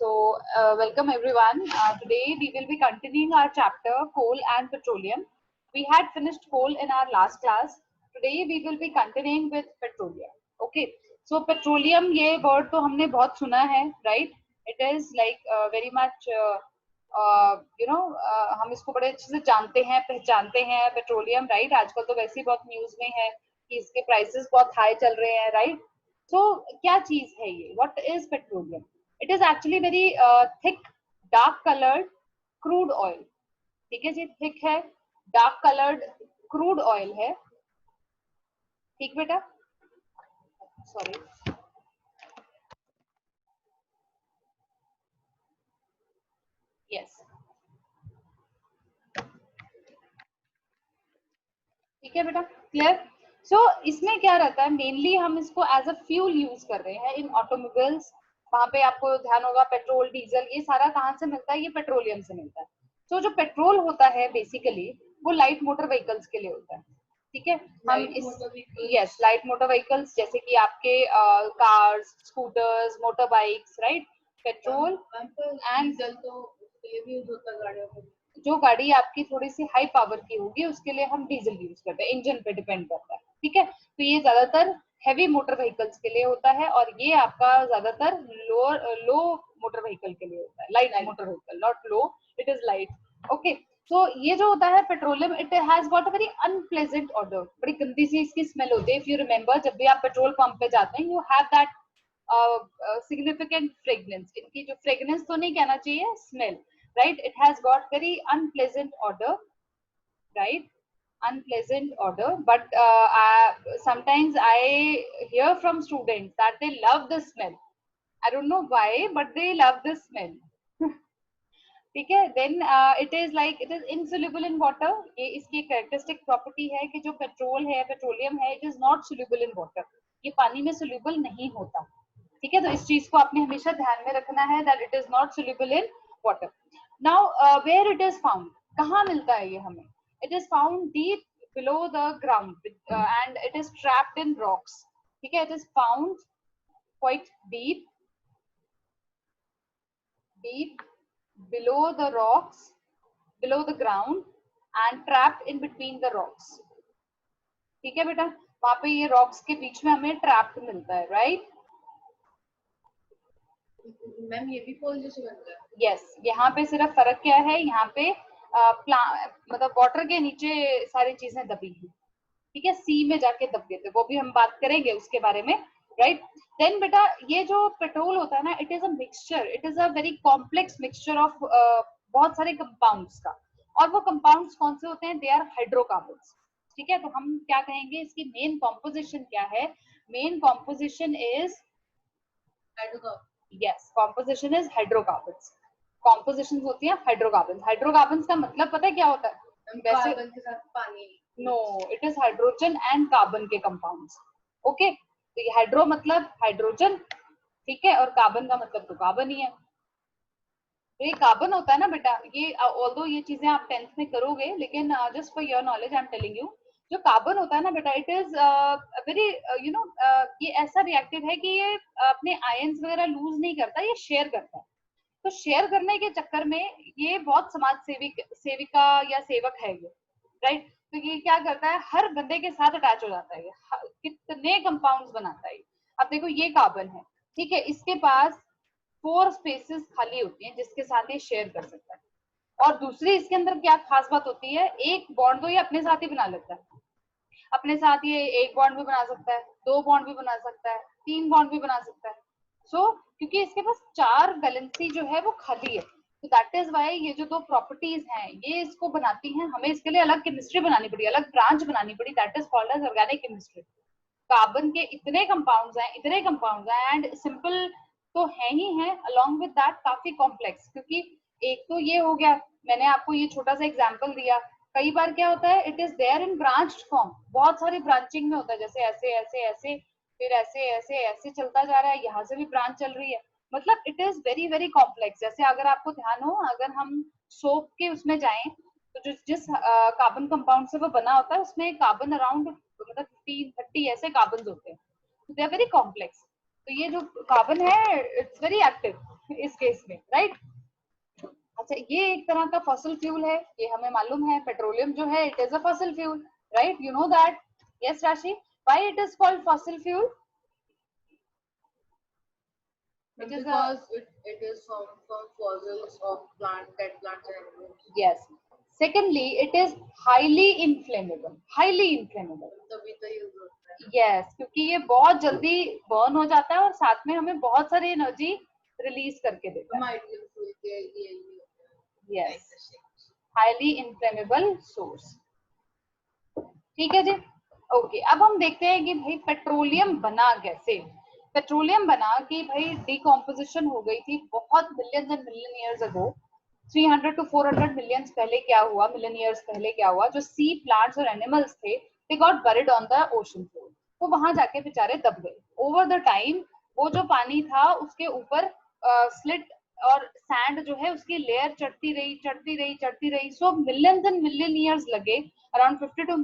Welcome everyone. Today we will be continuing our chapter Coal and Petroleum. We had finished coal in our last class. Today we will be continuing with petroleum. Okay. So petroleum ये word तो हमने बहुत सुना है, right? It is like very much हम इसको बड़े अच्छे से जानते हैं, पहचानते हैं पेट्रोलियम, right? आजकल तो वैसे ही बहुत न्यूज में है कि इसके प्राइसेस बहुत हाई चल रहे हैं, right? So क्या चीज है ये? What is petroleum? It is actually very thick, dark colored crude oil. ठीक है जी, thick है, dark colored crude oil है. ठीक बेटा? Sorry. Yes. ठीक है बेटा, क्लियर? सो इसमें क्या रहता है, मेनली हम इसको एज अ फ्यूल यूज कर रहे हैं इन ऑटोमोबाइल्स. वहां पे आपको ध्यान होगा पेट्रोल, डीजल, ये सारा कहाँ से मिलता है? ये पेट्रोलियम से मिलता है. सो जो पेट्रोल होता है बेसिकली वो लाइट मोटर व्हीकल्स के लिए होता है. ठीक है, हम इस लाइट मोटर व्हीकल्स जैसे कि आपके cars, scooters, motor bikes, right? Petrol and जो गाड़ी आपकी थोड़ी सी हाई पावर की होगी उसके लिए हम डीजल यूज करते हैं, इंजन पे डिपेंड करता है. ठीक है, तो ये ज्यादातर हैवी मोटर व्हीकल्स के लिए होता है और ये आपका ज्यादातर लो मोटर व्हीकल के लिए होता है. Light motor vehicle, not low, it is light. Okay, तो ये जो होता है petroleum, it has got a very unpleasant order. बड़ी गंदी सी इसकी स्मेल होती है. इफ यू रिमेम्बर, जब भी आप पेट्रोल पंप पे जाते हैं, you have that significant fragrance. इनकी जो फ्रेग्रेंस तो नहीं कहना चाहिए, smell, right? It has got very unpleasant odor, right? Unpleasant odor. But sometimes I hear from students that they love the smell. I don't know why, but they love the smell. ठीक है, then it is like it is insoluble in water. ये इसकी characteristic property है कि जो petrol है, petroleum है, it is not soluble in water. ये पानी में soluble नहीं होता. ठीक है, तो इस चीज को आपने हमेशा ध्यान में रखना है that it is not soluble in water. Now where it is found? कहाँ मिलता है ये हमें? It is found deep below the ground and it is trapped in rocks. ठीक है, it is found quite deep below the rocks, below the ground and trapped in between the rocks. ठीक है बेटा, वहां पे ये रॉक्स के बीच में हमें ट्रैप्ड मिलता है, राइट? मैम ये भी पोल जैसे बनता है. यस, यहाँ पे सिर्फ फर्क क्या है, यहाँ पे मतलब वाटर के नीचे सारी चीजें दबी हैं. ठीक है, सी में जाके दब गए थे, वो भी हम बात करेंगे उसके बारे में, राइट? देन बेटा ये जो पेट्रोल होता है ना, it is a mixture, it is a very complex mixture of बहुत सारे कंपाउंड्स का. और वो कंपाउंड्स कौन से होते हैं? They are hydrocarbons. ठीक है, तो हम क्या कहेंगे, इसकी मेन कॉम्पोजिशन क्या है? Main composition is hydrocarbon. Yes, composition is hydrocarbons. Compositions होती हैं hydrocarbons. Hydrocarbons का मतलब पता है क्या होता है? वैसे कार्बन के साथ पानी. No, it is hydrogen and carbon के compounds. Okay, तो ये हाइड्रो मतलब हाइड्रोजन, ठीक है, और कार्बन का मतलब तो कार्बन ही है. तो ये कार्बन होता है ना बेटा, ये ऑल्दो ये चीजें आप 10th में करोगे, लेकिन just for your knowledge I am telling you, जो कार्बन होता है ना बेटा, इट इज वेरी ये ऐसा रिएक्टिव है कि ये अपने आयंस वगैरह लूज नहीं करता, ये शेयर करता है. तो शेयर करने के चक्कर में ये बहुत समाज सेविका या सेवक है ये, राइट? तो ये क्या करता है, हर बंदे के साथ अटैच हो जाता है, कितने कंपाउंड्स बनाता है. अब देखो ये कार्बन है, ठीक है, इसके पास 4 स्पेसेस खाली होती हैं जिसके साथ ये शेयर कर सकता है. और दूसरी इसके अंदर क्या खास बात होती है, एक बॉन्ड तो ये अपने साथ ही बना लेता है. अपने साथ ये एक बॉन्ड भी बना सकता है, 2 बॉन्ड भी बना सकता है, 3 बॉन्ड भी बना सकता है. सो क्योंकि इसके पास 4 वैलेंसी जो है वो खाली है, तो दैट इज व्हाई ये जो 2 प्रॉपर्टीज हैं ये इसको बनाती हैं. हमें इसके लिए अलग केमिस्ट्री बनानी पड़ी, अलग ब्रांच बनानी पड़ी, that is called as organic chemistry. Carbon के इतने कंपाउंड्स हैं एंड सिंपल तो है ही है, अलोंग विद दैट काफी कॉम्प्लेक्स. क्योंकि एक तो ये हो गया, मैंने आपको ये छोटा सा एग्जांपल दिया. कई बार क्या होता है, it is there in branched form, बहुत सारी ब्रांचिंग में होता है, जैसे ऐसे ऐसे ऐसे, फिर ऐसे ऐसे ऐसे चलता जा रहा है, यहाँ से भी ब्रांच चल रही है. मतलब it is very very complex. जैसे अगर आपको ध्यान हो, अगर हम सोप के उसमें जाएं तो जिस कार्बन कंपाउंड से वो बना होता है उसमें कार्बन अराउंड मतलब 15-30 ऐसे कार्बन होते हैं. They are very complex. तो ये जो कार्बन है इट्स वेरी एक्टिव. इस केस में, राइट। अच्छा, ये एक तरह का फॉसिल फ्यूल है, ये हमें मालूम है, पेट्रोलियम जो है it is a fossil fuel, right, you know that. Yes Rashi, why it is called fossil fuel? It is because it is from fossils of dead plants and animals. Yes. Secondly, it is highly inflammable. Highly inflammable. तभी तो use होता है। Yes, क्योंकि ये बहुत जल्दी burn हो जाता है और साथ में हमें बहुत सारी एनर्जी रिलीज करके देता है। आइडियल फ्यूल के ये Yes. Highly inflammable source. ठीक है जी। ओके, अब हम देखते हैं कि भाई पेट्रोलियम बना कैसे। पेट्रोलियम बना कि भाई डिकम्पोजिशन हो गई थी बहुत millions and million years ago. 300 to 400 millions पहले क्या हुआ, मिलियन ईयर्स पहले क्या हुआ, जो सी प्लांट्स और एनिमल्स थे they got buried on the ocean floor, वो वहां जाके बेचारे दब गए। ओवर द टाइम वो जो पानी था उसके ऊपर स्लिट और सैंड जो है उसकी लेयर चढ़ती रही चढ़ती रही चढ़ती रही। सो मिलियंस एंड मिलियन ईयर्स लगे, around 50 to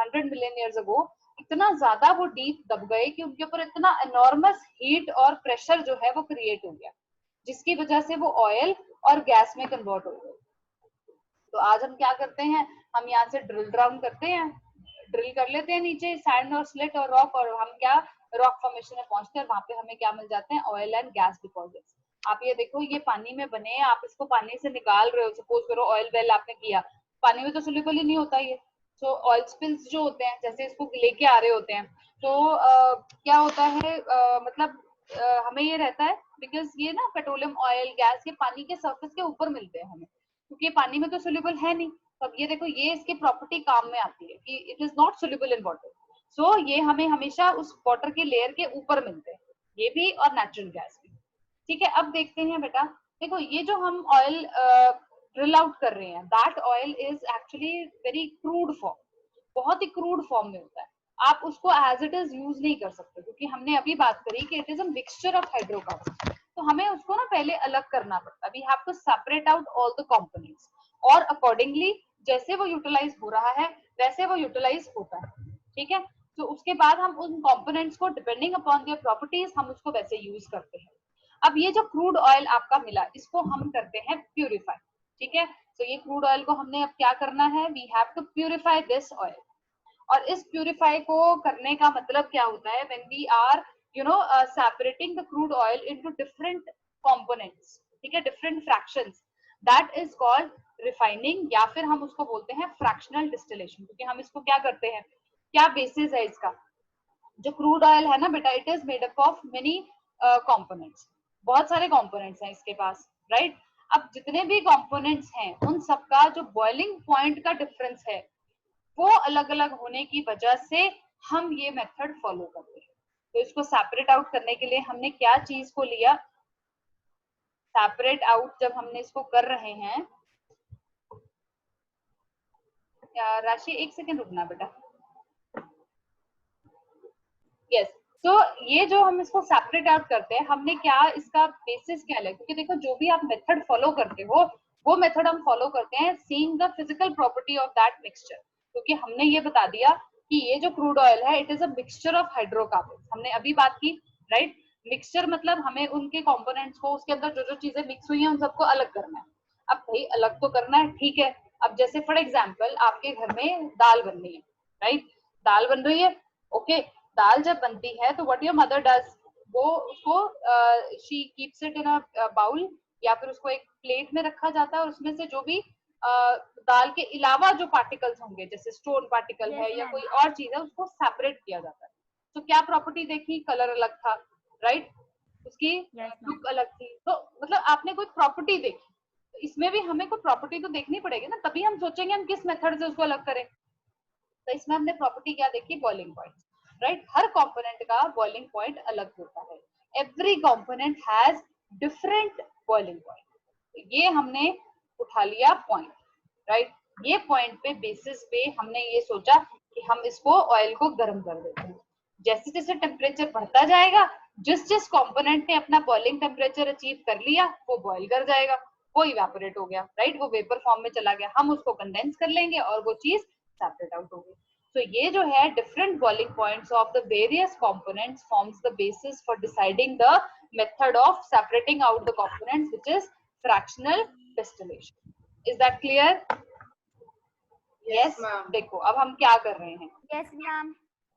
100 million years ago. इतना ज्यादा वो डीप दब गए कि उनके ऊपर इतना एनॉर्मस हीट और प्रेशर जो है वो क्रिएट हो गया, जिसकी वजह से वो ऑयल और गैस में कन्वर्ट हो गए। तो आज हम क्या करते हैं, हम यहाँ से ड्रिल डाउन करते हैं, ड्रिल कर लेते हैं नीचे सैंड और स्लिट और रॉक, और हम क्या रॉक फॉर्मेशन में पहुंचते हैं, वहां पे हमें क्या मिल जाते हैं, ऑयल एंड गैस डिपॉजिट्स। आप ये देखो, ये पानी में बने हैं, आप इसको पानी से निकाल रहे हो, सपोज करो ऑयल वेल आपने किया, पानी में तो सोल्यूबल ही नहीं होता ये। तो ऑयल स्पिल्स जो होते हैं, जैसे इसको लेके आ रहे होते हैं, तो क्या होता है, मतलब हमें ये रहता है, बिकॉज ये ना पेट्रोलियम ऑयल गैस ये पानी के सर्फेस के ऊपर मिलते हैं हमें, क्योंकि ये पानी में तो सोल्यूबल है नहीं। अब ये देखो, ये इसकी प्रॉपर्टी काम में आती है कि it is not soluble in water. So ये हमें हमेशा उस वाटर की लेयर के ऊपर मिलते हैं, ये भी और नेचुरल गैस भी। ठीक है, अब देखते हैं बेटा, देखो ये जो हम ऑयल ड्रिल आउट कर रहे हैं, that oil is actually very crude form, बहुत ही क्रूड फॉर्म में होता है। आप उसको एज इट इज यूज नहीं कर सकते, क्योंकि हमने अभी बात करी कि it is a mixture of hydrocarbon. तो हमें उसको ना पहले अलग करना पड़ता है, we have to separate out all the components, और अकॉर्डिंगली जैसे वो यूटिलाइज हो रहा है वैसे वो यूटिलाइज होता है। ठीक है, तो उसके बाद हम उन कंपोनेंट्स को डिपेंडिंग अपॉन देयर प्रॉपर्टीज हम उसको वैसे यूज करते हैं। अब ये जो क्रूड ऑयल आपका मिला, इसको हम करते हैं प्यूरिफाई। ठीक है, तो ये क्रूड ऑयल को हमने अब क्या करना है, we have to purify this oil. और इस प्यूरिफाई को करने का मतलब क्या होता है, when we are separating the crude oil into different components, ठीक है, different fractions, that is called refining, या फिर हम उसको बोलते हैं फ्रैक्शनल डिस्टिलेशन। क्योंकि हम इसको क्या करते हैं, क्या बेसिस है इसका, जो क्रूड ऑयल है ना बेटा, it is made up of many components, बहुत सारे कंपोनेंट्स हैं इसके पास, राइट। अब जितने भी कंपोनेंट्स हैं उन सबका जो बॉइलिंग पॉइंट का डिफरेंस है वो अलग अलग होने की वजह से हम ये मेथड फॉलो करते हैं। तो इसको सेपरेट आउट करने के लिए हमने क्या चीज को लिया, सेपरेट आउट जब हमने इसको कर रहे हैं, राशि एक सेकेंड रुकना बेटा। यस, तो ये जो हम इसको सेपरेट आउट करते हैं, हमने क्या इसका बेसिस क्या लिया, क्योंकि देखो जो भी आप मेथड फॉलो करते हो वो मेथड हम फॉलो करते हैं seeing the physical property of that mixture. क्योंकि हमने ये बता दिया कि ये जो क्रूड ऑयल है it is a mixture of hydrocarbon, हमने अभी बात की, राइट। मिक्सचर मतलब हमें उनके कंपोनेंट्स को, उसके अंदर जो जो चीजें मिक्स हुई हैं उन सबको अलग करना है। अब भाई अलग तो करना है, ठीक है। अब जैसे फॉर एग्जाम्पल आपके घर में दाल बन रही है, राइट, दाल बन रही है, ओके। दाल जब बनती है तो व्हाट योर मदर डज, वो उसको she keeps it in a bowl, या फिर उसको एक प्लेट में रखा जाता है और उसमें से जो भी दाल के अलावा जो पार्टिकल्स होंगे, जैसे स्टोन पार्टिकल है या कोई और चीज है, उसको सेपरेट किया जाता है। तो क्या प्रॉपर्टी देखी, कलर अलग था, राइट, उसकी लुक अलग थी, तो मतलब आपने कोई प्रॉपर्टी देखी। तो इसमें भी हमें कोई प्रॉपर्टी तो देखनी पड़ेगी ना, तभी हम सोचेंगे हम किस मेथड से उसको अलग करें। तो इसमें हमने प्रॉपर्टी क्या देखी, बॉइलिंग पॉइंट, राइट। हर कंपोनेंट का बॉइलिंग पॉइंट अलग होता है, every component has different boiling point. ये हमने उठा लिया पॉइंट, राइट। ये पॉइंट पे बेसिस पे हमने ये सोचा कि हम इसको ऑयल को गर्म कर देते हैं। जैसे जैसे टेम्परेचर बढ़ता जाएगा, जिस जिस कंपोनेंट ने अपना बॉइलिंग टेम्परेचर अचीव कर लिया वो बॉइल कर जाएगा, वो इवेपोरेट हो गया, राइट, वो वेपर फॉर्म में चला गया, हम उसको कंडेंस कर लेंगे और वो चीज सेपरेट आउट होगी। So ये जो है different boiling points of the various components forms the basis for deciding the method of separating out the components, which is fractional distillation. Is that clear? Yes, Yes. ma'am. देखो अब हम क्या कर रहे हैं. Yes, ma'am.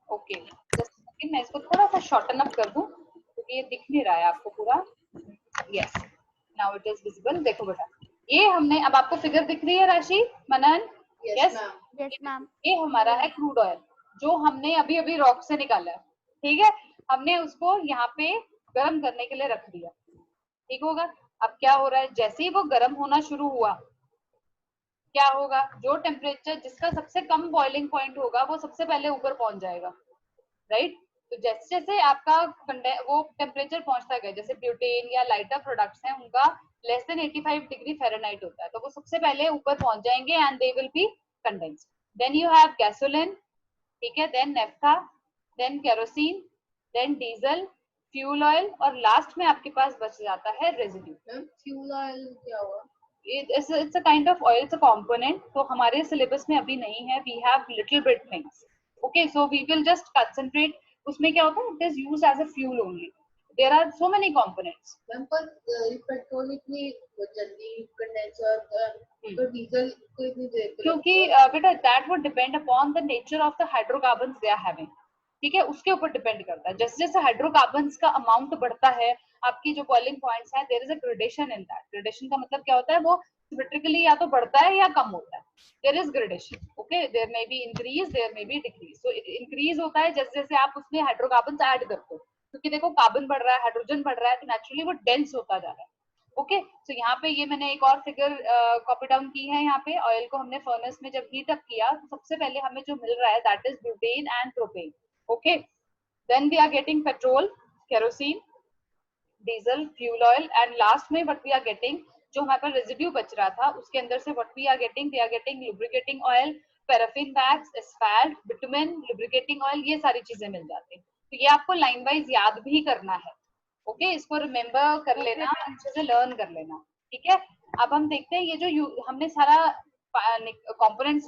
ओके जस्ट मैं इसको थोड़ा सा शॉर्टन अप कर दूं क्योंकि ये दिख नहीं रहा है आपको पूरा. Yes now it is visible. देखो बेटा ये हमने अब आपको फिगर दिख रही है राशि मनन. Yes, yes ma'am. Yes, ma'am. ये हमारा है क्रूड ऑयल जो हमने अभी अभी रॉक से निकाला है. ठीक है हमने उसको यहाँ पे गर्म करने के लिए रख दिया. ठीक होगा. अब क्या हो रहा है जैसे ही वो गर्म होना शुरू हुआ क्या होगा जो टेम्परेचर जिसका सबसे कम बॉइलिंग पॉइंट होगा वो सबसे पहले ऊपर पहुंच जाएगा. राइट तो जैसे जैसे आपका वो टेम्परेचर पहुंचता गया जैसे ब्यूटेन या लाइटर प्रोडक्ट्स हैं उनका लेस देन 85 डिग्री फ़ारेनहाइट होता है तो वो सबसे पहले ऊपर पहुंच जाएंगे and they will be condensed. Then you have gasoline. ठीक है then naphtha then kerosene then diesel fuel oil और लास्ट में आपके पास बच जाता है रेजिड्यू. Ma'am, fuel oil क्या हुआ? It's a kind of oil, it's a component. तो हमारे सिलेबस में अभी नहीं है. We have little bit things. Okay, so we will just concentrate. उसमें क्या होता है? It is used as a fuel only. There are so many components. Ma'am, पर ये पेट्रोल इतनी जल्दी कंडेंसर तो डीजल को इतनी देर पे क्योंकि बेटा that would depend upon the nature of the hydrocarbons they are having. ठीक है उसके ऊपर डिपेंड करता है. जैसे जैसे हाइड्रोकार्बन्स का अमाउंट बढ़ता है आपकी जो बॉइलिंग पॉइंट्स हैं there is a gradation in that. Gradation का मतलब क्या होता है वो सिमेट्रिकली या तो बढ़ता है या कम होता है. There is gradation. Okay there may be increase there may be decrease. So increase होता है जैसे जैसे आप उसमें हाइड्रोकार्बन्स ऐड करते हो क्योंकि देखो कार्बन बढ़ रहा है हाइड्रोजन बढ़ रहा है तो नेचुरली वो डेंस होता जा रहा है. ओके सो यहाँ पे ये मैंने एक और फिगर कॉपी डाउन की है. यहाँ पे ऑयल को हमने फर्नेस में जब हीट अप किया तो सबसे पहले हमें जो मिल रहा है that is butane and propane. Okay then we are getting petrol, kerosene, diesel, fuel oil and last में what we are getting जो हमारे पास रेजिड्यू बच रहा था उसके अंदर से what we are getting lubricating oil, paraffin wax, asphalt, bitumen, lubricating oil ये सारी चीजें मिल जाती हैं. तो ये आपको लाइन वाइज याद भी करना है. ओके इसको रिमेम्बर कर लेना अच्छे से लर्न कर लेना. ठीक है अब हम देखते हैं ये जो हमने सारा कंपोनेंट्स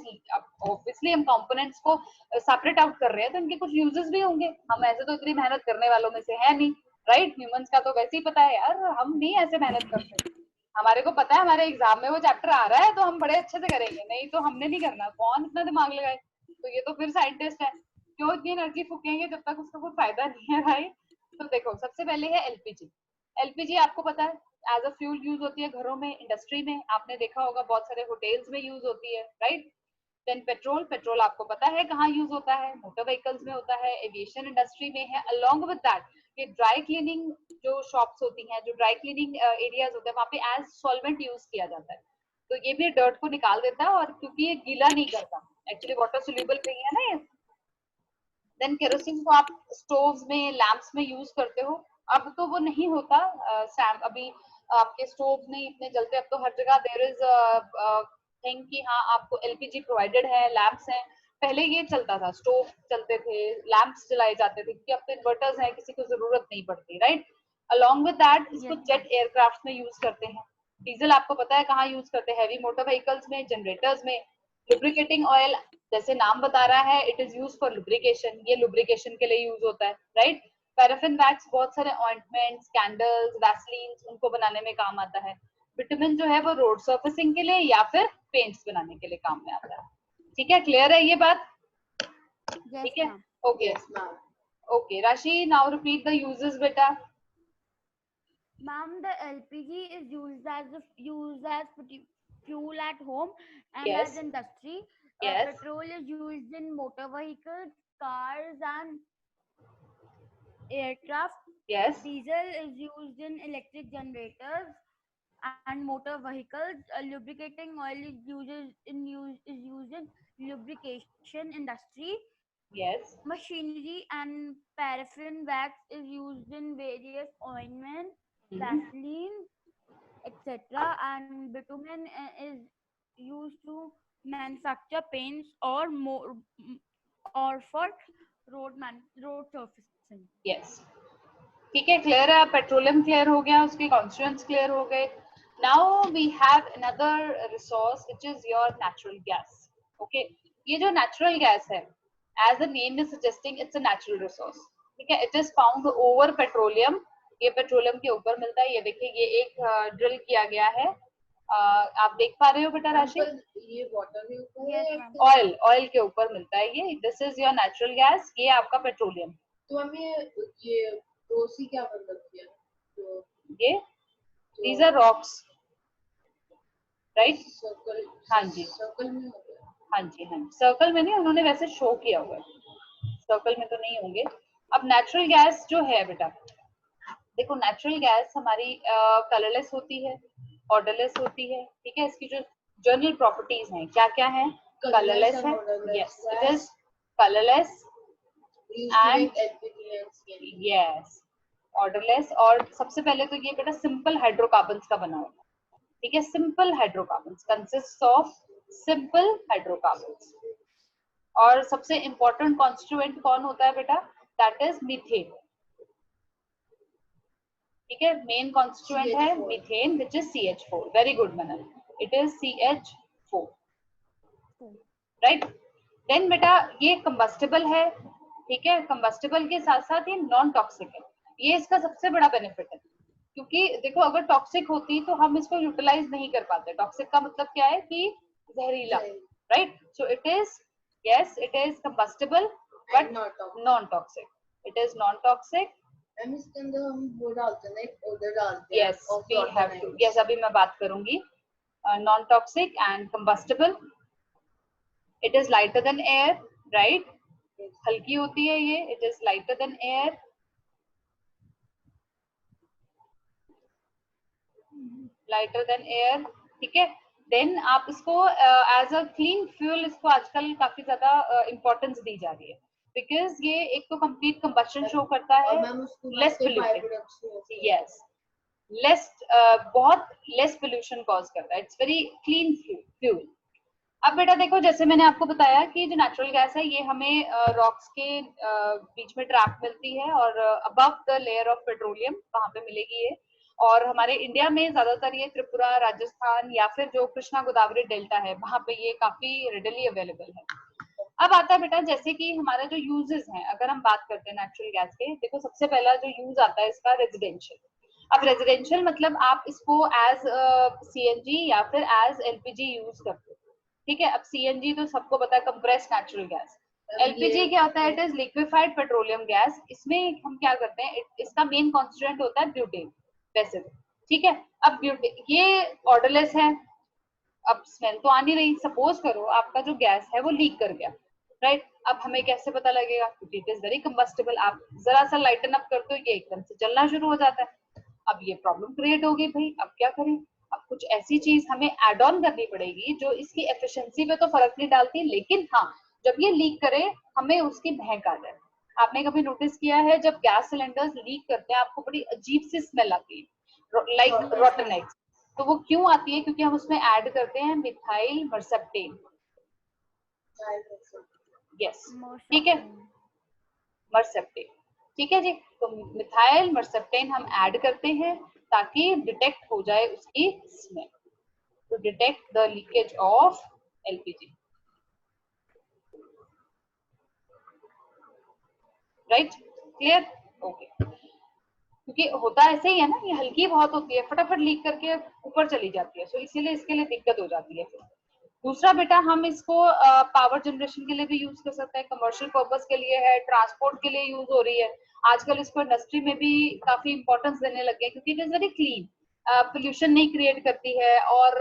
ऑब्वियसली हम कंपोनेंट्स को सेपरेट आउट कर रहे हैं तो इनके कुछ यूजेस भी होंगे. हम ऐसे तो इतनी मेहनत करने वालों में से है नहीं. राइट ह्यूमंस का तो वैसे ही पता है यार हम नहीं ऐसे मेहनत करते. हमारे को पता है हमारे एग्जाम में वो चैप्टर आ रहा है तो हम बड़े अच्छे से करेंगे. नहीं तो हमने नहीं करना. कौन इतना दिमाग लगाए. तो ये तो फिर साइंटिस्ट है. क्यों इतनी एनर्जी फूकेंगे जब तक उसका कोई फायदा नहीं है भाई. तो देखो सबसे पहले है एलपीजी. एलपीजी आपको पता है एज अ फ्यूल यूज होती है घरों में इंडस्ट्री में. आपने देखा होगा बहुत सारे होटल्स में यूज होती है. Right then petrol. पेट्रोल आपको पता है कहाँ यूज होता है मोटर व्हीकल्स में होता है एविएशन इंडस्ट्री में है. अलोंग विद दैट ये ड्राई क्लीनिंग जो शॉप्स होती हैं जो ड्राई क्लीनिंग एरियाज होते हैं वहाँ पे एज सॉल्वेंट यूज किया जाता है. तो ये भी डर्ट को निकाल देता है और क्योंकि ये गीला नहीं करता एक्चुअली वाटर सोल्यूबल नहीं है ना ये. देन केरोसिन को आप स्टोव्स में लैंप्स में यूज करते हो. अब तो वो नहीं होता. अभी आपके स्टोव नहीं इतने जलते. अब तो हर जगह देयर इज थिंग कि हाँ आपको एलपीजी प्रोवाइडेड है लैंप्स हैं. पहले ये चलता था स्टोव चलते थे लैंप्स जलाए जाते थे क्योंकि अब तो इन्वर्टर्स हैं किसी को जरूरत नहीं पड़ती. राइट अलोंग विद दैट इसको जेट एयरक्राफ्ट में यूज करते हैं. डीजल आपको पता है कहाँ यूज करते हैं हैवी मोटर व्हीकल्स में जनरेटर्स में. लुब्रिकेटिंग ऑयल जैसे नाम बता रहा है it is use for lubrication. ये लुब्रिकेशन के लिए यूज होता है. राइट पैराफिन वैक्स बहुत सारे ऑइंटमेंट्स कैंडल्स वैसलीन्स उनको बनाने में काम आता है. विटामिन जो है वो रोड सर्फेसिंग के लिए या फिर पेंट्स बनाने के लिए काम में आता है. ठीक है क्लियर है ये बात. ठीक है ओके ओके राशि नाउ रिपीट द यूजेस बेटा. Ma'am, the LPG is used as fuel at home and Yes. as industry. Yes. Petrol is used in motor vehicles, cars, and aircraft. Yes. Diesel is used in electric generators and motor vehicles. Lubricating oil is used in lubrication industry. Yes. Machinery and paraffin wax is used in various ointments, Vaseline, etc. And bitumen is used to manufacture paints or more or for road surfacing. Yes. ठीक है clear है. Petroleum clear हो गया उसके constituents clear हो गए. Now we have another resource which is your natural gas. Okay ये जो नेचुरल गैस है as the name is suggesting it's a natural resource. ठीक है it is found over petroleum ये पेट्रोलियम के ऊपर मिलता है। ये देखिए ये एक ड्रिल किया गया है, आप देख पा रहे हो बेटा राशि? ये वाटर के ऊपर है Yes, या ma'am. ऑयल के ऊपर मिलता है ये। This is your natural gas, ये आपका पेट्रोलियम। तो हमें ये रोसी क्या मतलब किया तो ये these are rocks, right? Circle, हाँ जी, सर्कल में हो गया। हाँ जी, हाँ जी। सर्कल में नहीं, उन्होंने वैसे शो किया हुआ है, सर्कल में तो नहीं होंगे। अब नेचुरल गैस जो है बेटा, देखो नेचुरल गैस हमारी कलरलेस होती है, ऑर्डरलेस होती है, ठीक है। इसकी जो जनरल प्रॉपर्टीज हैं क्या क्या है? कलरलेस है, yes it is colourless and yes odourless. और सबसे पहले तो ये बेटा सिंपल हाइड्रोकार्बन्स का बना हुआ है, ठीक है। Simple hydrocarbons consist of simple hydrocarbons. और सबसे इंपॉर्टेंट कॉन्स्टिट्यूएंट कौन होता है बेटा? दैट इज मीथेन, ठीक है। मेन कॉन्स्टिट्यूएंट है methane which is CH4। Very good Manan, it is CH4, right. Then बेटा ये कंबस्टेबल है, ठीक है। कंबस्टेबल के साथ साथ ये नॉन टॉक्सिक है। ये इसका सबसे बड़ा बेनिफिट है, क्योंकि देखो अगर टॉक्सिक होती तो हम इसको यूटिलाइज नहीं कर पाते। टॉक्सिक का मतलब क्या है कि जहरीला, right. So it is, yes it is combustible but non toxic, it is non toxic। इसके अंदर हम वो डालते हैं ना, एक पाउडर डालते हैं। yes we have to, yes अभी मैं बात करूंगी। non toxic and combustible, it is lighter than air, right? हल्की होती है ये, it is lighter than air, lighter than air, ठीक है। देन आप इसको एज अ क्लीन फ्यूल, इसको आजकल काफी ज्यादा इम्पोर्टेंस दी जा रही है, बिकॉज ये एक तो कंप्लीट कंबशन शो करता है, लेस पोल्यूटेड, यस लेस, बहुत लेस पोल्यूशन कॉज करता है, इट्स वेरी क्लीन फ्यूल। अब बेटा देखो जैसे मैंने आपको बताया कि जो नेचुरल गैस है ये हमें रॉक्स के बीच में ट्रैप मिलती है और above the layer of petroleum वहां पे मिलेगी ये। और हमारे इंडिया में ज्यादातर ये त्रिपुरा, राजस्थान या फिर जो कृष्णा गोदावरी डेल्टा है वहां पे ये काफी रेडिली अवेलेबल है। अब आता है बेटा जैसे कि हमारा जो यूजेस हैं, अगर हम बात करते हैं नेचुरल गैस के, देखो सबसे पहला जो यूज आता है इसका रेजिडेंशियल। अब रेजिडेंशियल मतलब आप इसको एज CNG या फिर एज LPG यूज करते हो, ठीक है। अब CNG तो सबको पता है, कंप्रेस्ड नेचुरल गैस। LPG क्या होता है? It is liquefied petroleum gas. इसमें हम क्या करते हैं, इसका मेन कॉन्स्टिट्यूएंट होता है ब्यूटेन, वैसे तो, ठीक है। अब ब्यूटेन ये ऑर्डरलेस है, अब स्मेल तो आ नहीं रही। सपोज करो आपका जो गैस है वो लीक कर गया, राइट। अब हमें कैसे पता लगेगा? क्योंकि इट इज वेरी कंबस्टेबल। आप जरा सा लाइटन अप करते हो ये एकदम से जलना शुरू हो जाता है। अब ये प्रॉब्लम क्रिएट हो गई भाई, अब क्या करें? अब कुछ ऐसी चीज हमें एड ऑन करनी पड़ेगी जो इसकी एफिशिएंसी पे तो फर्क नहीं डालती, लेकिन हाँ जब ये लीक करे हमें उसकी महक आ जाए। आपने कभी नोटिस किया है जब गैस सिलेंडर्स लीक करते हैं आपको बड़ी अजीब सी स्मेल आती है, लाइक रॉटन एग्स। तो वो क्यों आती है? क्योंकि हम उसमें ऐड करते हैं मिथाइल मर्सेप्टेन, यस ठीक है, मर्सेप्टेन, ठीक है जी। तो मिथाइल मर्सेप्टेन हम ऐड करते हैं ताकि डिटेक्ट हो जाए उसकी smell, to detect the leakage of LPG, right, clear, okay. क्योंकि होता ऐसे ही है ना, ये हल्की बहुत होती है, फटाफट लीक करके ऊपर चली जाती है, सो इसीलिए इसके लिए दिक्कत हो जाती है। दूसरा बेटा हम इसको पावर जनरेशन के लिए भी यूज कर सकते हैं, कमर्शियल पर्पस के लिए है, ट्रांसपोर्ट के लिए यूज हो रही है आजकल। इसको इंडस्ट्री में भी काफी इंपॉर्टेंस देने लगे हैं क्योंकि it is very clean, pollution नहीं क्रिएट करती है और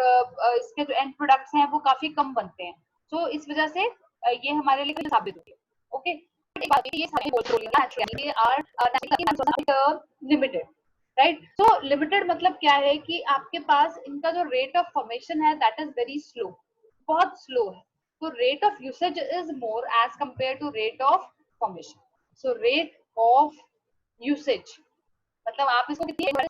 इसके जो एंड प्रोडक्ट्स हैं वो काफी कम बनते हैं। सो इस वजह से ये हमारे लिए साबित होती है, ओके। ये सारे petroleum are limited, right. So limited मतलब क्या है कि आपके पास इनका जो रेट ऑफ फॉर्मेशन है दैट इज वेरी स्लो, बहुत स्लो है। तो rate of usage is more as compare to rate of formation. So rate of usage मतलब आप इसको कितनी आने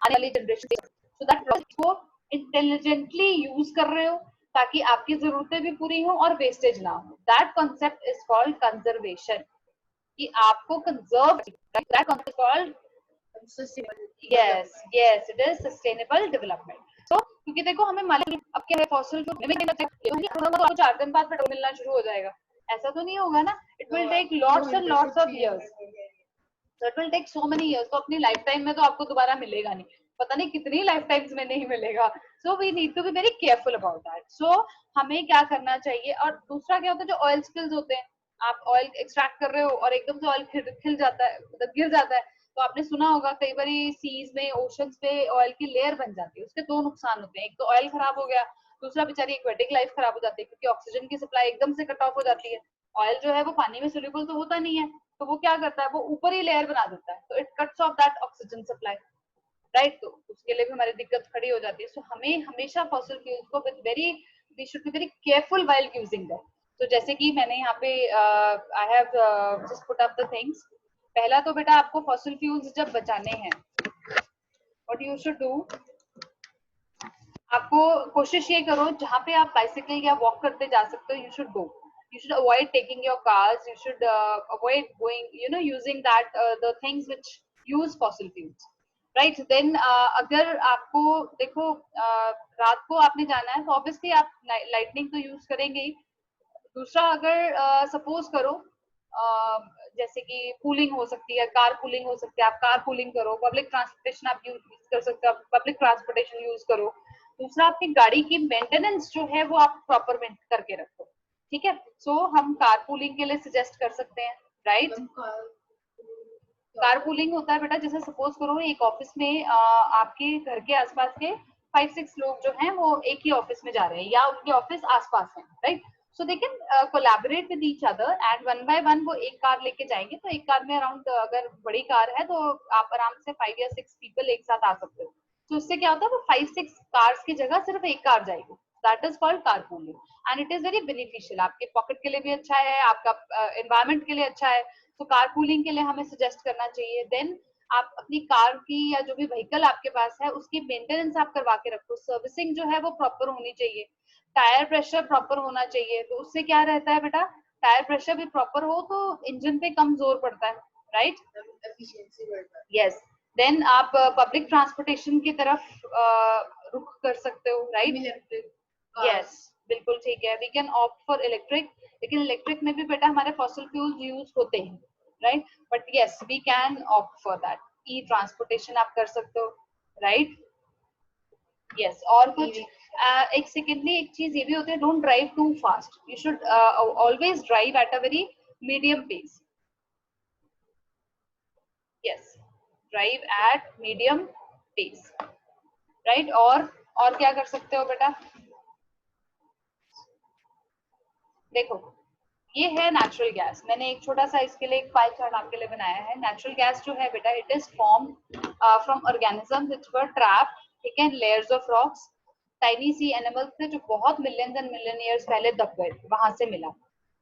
वाली जनरेशन, सो दैट को इंटेलिजेंटली यूज कर रहे हो ताकि आपकी जरूरतें भी पूरी हो और वेस्टेज ना हो। That concept is called conservation, कि आपको conserve, that concept called yes it is sustainable development. तो क्योंकि देखो हमें मालूम अब क्या है, फॉसिल फ्यूल 4 दिन बाद पेट्रोल मिलना शुरू हो जाएगा, ऐसा तो नहीं होगा ना। It will take lots and lots of years, So it will take so many years. तो अपनी लाइफ टाइम में तो आपको दोबारा मिलेगा नहीं, पता नहीं कितनी लाइफ टाइम्स में नहीं मिलेगा. So we need to be very careful about that. So हमें क्या करना चाहिए. और दूसरा क्या होता है, जो ऑयल स्पिल्स होते हैं, आप ऑयल एक्सट्रैक्ट कर रहे हो और एकदम से ऑयल खिल जाता है, मतलब गिर जाता है, तो आपने सुना होगा कई बार सीज में, ओशंस पे ऑयल की लेयर बन जाती है. उसके दो नुकसान होते हैं, एक तो ऑयल खराब हो गया, दूसरा बेचारी एक्वेटिक लाइफ खराब हो जाती है, क्योंकि ऑक्सीजन की सप्लाई एकदम से कट ऑफ हो जाती है. ऑयल जो है वो पानी में सोल्यूबल तो होता नहीं है, तो वो क्या करता है, वो ऊपर ही लेयर बना देता है, तो it cuts of that oxygen supply, right. तो उसके लिए भी हमारी दिक्कत खड़ी हो जाती है. सो हमें हमेशा फॉसिल फ्यूल्स को with very, we should be very careful while using that. तो जैसे कि मैंने यहाँ पे I have just put up the things. पहला तो बेटा आपको फॉसिल फ्यूल्स जब बचाने हैं, व्हाट यू शुड डू, आपको कोशिश ये करो जहाँ पे आप बाइसिकल या वॉक करते जा सकते हो, you should go. You should avoid taking your cars. You should avoid going, using that the things which use fossil fuels, right? Then अगर आपको देखो रात को आपने जाना है, तो ऑब्वियसली आप लाइटनिंग तो यूज करेंगे ही. दूसरा, अगर सपोज करो जैसे कि पूलिंग हो सकती है, कार पूलिंग हो सकती है, आप कार पूलिंग करो, पब्लिक ट्रांसपोर्टेशन आप यूज कर सकते हो, पब्लिक ट्रांसपोर्टेशन यूज करो. दूसरा, आपकी गाड़ी की मेंटेनेंस जो है वो आप प्रॉपर करके रखो, ठीक है. सो हम कार पूलिंग के लिए सजेस्ट कर सकते हैं, राइट. कार पूलिंग होता है बेटा, जैसे सपोज करो एक ऑफिस में आपके घर के आसपास के 5-6 लोग जो हैं वो एक ही ऑफिस में जा रहे हैं, या उनके ऑफिस आसपास हैं, right. So they can collaborate with each other and one by one वो एक कार लेके जाएंगे. तो एक कार में अराउंड, अगर बड़ी कार है तो आप आराम से 5 या 6 पीपल एक साथ आ सकते हो. तो उससे क्या होता है, वो 5-6 कार्स की जगह सिर्फ एक कार जाएगी. That is called carpooling and it is very beneficial. आपके पॉकेट के लिए भी अच्छा है, आपका एनवायरमेंट के लिए अच्छा है. तो कारपूलिंग के लिए हमें सजेस्ट करना चाहिए. देन आप अपनी कार की या जो भी व्हीकल आपके पास है उसकी मेंटेनेंस आप करवा के रखो. सर्विसिंग जो है वो प्रॉपर होनी चाहिए. टायर प्रेशर प्रॉपर होना चाहिए. तो उससे क्या रहता है बेटा, टायर प्रेशर भी प्रॉपर हो तो इंजन पे कम जोर पड़ता है, राइट. एफिशिएंसी बढ़ता है. यस. देन आप पब्लिक ट्रांसपोर्टेशन की तरफ रुख कर सकते हो, राइट. यस, बिल्कुल ठीक है. We can opt for electric, लेकिन इलेक्ट्रिक में भी बेटा हमारे फॉसिल फ्यूल्स यूज होते हैं, right. But yes, we can opt for that. E transportation आप कर सकते हो, राइट. यस. और कुछ एक सेकेंडली एक चीज ये भी होती है, don't drive too fast. You should always drive at a very medium pace. Yes, drive at medium pace, right. और क्या कर सकते हो बेटा, देखो ये है नेचुरल गैस. मैंने एक छोटा सा इसके लिए एक पाई चार्ट आपके लिए बनाया है. नेचुरल गैस जो है बेटा, it is form from organisms which were trapped, ठीक है, layers of rocks. Tiny sea animals थे जो बहुत मिलियंस एंड मिलियन ईयर्स पहले दब गए, वहां से मिला.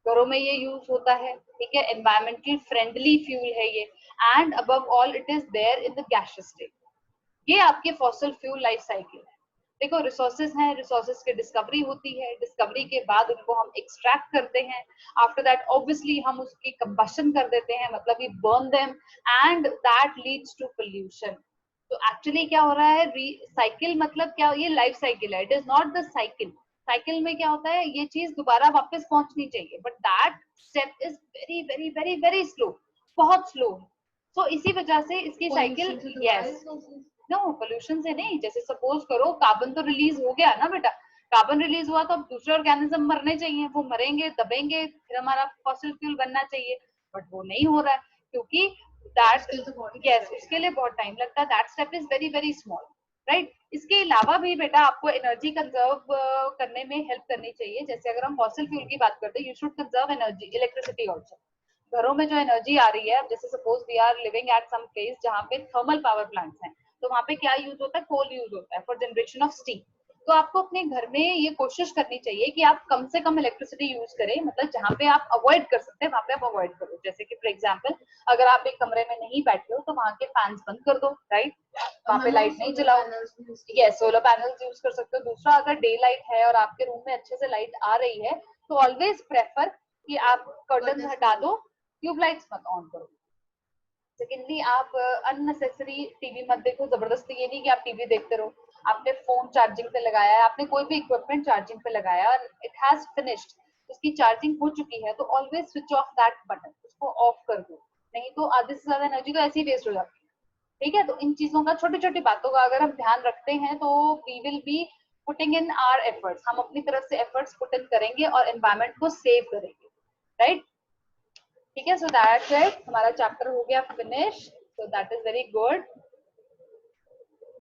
घरों में ये यूज होता है, ठीक है. एनवायरमेंटली फ्रेंडली फ्यूल है ये. And above all it is there in the gaseous state. ये आपके फॉसिल फ्यूल लाइफ साइकिल है. देखो रिसोर्सेज हैं, रिसोर्सेज की डिस्कवरी होती है, डिस्कवरी के बाद उनको हम एक्सट्रैक्ट करते हैं. आफ्टर दैट ऑब्वियसली हम उसकी कंबशन कर देते हैं, मतलब we burn them and that leads to pollution. तो एक्चुअली क्या हो रहा है, साइकिल मतलब क्या, ये लाइफ साइकिल है, it is not the cycle. Cycle में क्या होता है, ये चीज दोबारा वापस पहुंचनी चाहिए, but that step is very very very very slow, बहुत स्लो है. तो इसी वजह से इसकी साइकिल, यस, नो पोल्यूशन से नहीं. जैसे सपोज करो कार्बन तो रिलीज हो गया ना बेटा, कार्बन रिलीज हुआ तो अब दूसरे ऑर्गेनिज्म मरने चाहिए, वो मरेंगे, दबेंगे, फिर हमारा फॉसिल फ्यूल बनना चाहिए. बट वो नहीं हो रहा है क्योंकि दैट, यस, उसके लिए बहुत टाइम लगता है. That step is very very small, right. इसके अलावा भी बेटा आपको एनर्जी कंजर्व करने में हेल्प करनी चाहिए. जैसे अगर हम फॉसिल फ्यूल की बात करते हैं, you should conserve energy, electricity also. घरों में जो एनर्जी आ रही है, जैसे suppose we are living at some place जहाँ पे थर्मल पावर प्लांट्स हैं, तो वहां पे क्या यूज होता है, कोल यूज होता है फॉर जनरेशन ऑफ स्टीम. तो आपको अपने घर में ये कोशिश करनी चाहिए कि आप कम से कम इलेक्ट्रिसिटी यूज करें, मतलब जहाँ पे आप अवॉइड कर सकते हैं वहां पे आप अवॉइड करो. जैसे कि फॉर एग्जांपल अगर आप एक कमरे में नहीं बैठे हो तो वहां के फैंस बंद कर दो, राइट. वहां पे लाइट नहीं जलाओ. यस, सोलर पैनल्स यूज कर सकते हो. दूसरा, अगर डे लाइट है और आपके रूम में अच्छे से लाइट आ रही है तो ऑलवेज प्रेफर कि आप कर्टन हटा दो, ट्यूबलाइट्स मत ऑन करो. सेकेंडली, आप अननेसेसरी टीवी मत देखो. जबरदस्ती ये नहीं कि आप टीवी देखते रहो. आपने फोन चार्जिंग पे लगाया है, आपने कोई भी इक्विपमेंट चार्जिंग पे लगाया और इट हैज फिनिश्ड, उसकी चार्जिंग हो चुकी है, तो always switch off that button, उसको ऑफ कर दो. नहीं तो आधे से ज्यादा एनर्जी तो ऐसे ही वेस्ट हो जाती है। ठीक है, तो इन चीजों का, छोटी छोटी बातों का अगर हम ध्यान रखते हैं तो we will be putting in our efforts, हम अपनी तरफ से एफर्ट्स पुट इन करेंगे और एनवायरमेंट को सेव करेंगे, राइट? ठीक है, सो दैट्स इट, हमारा चैप्टर हो गया finish, so that is very good.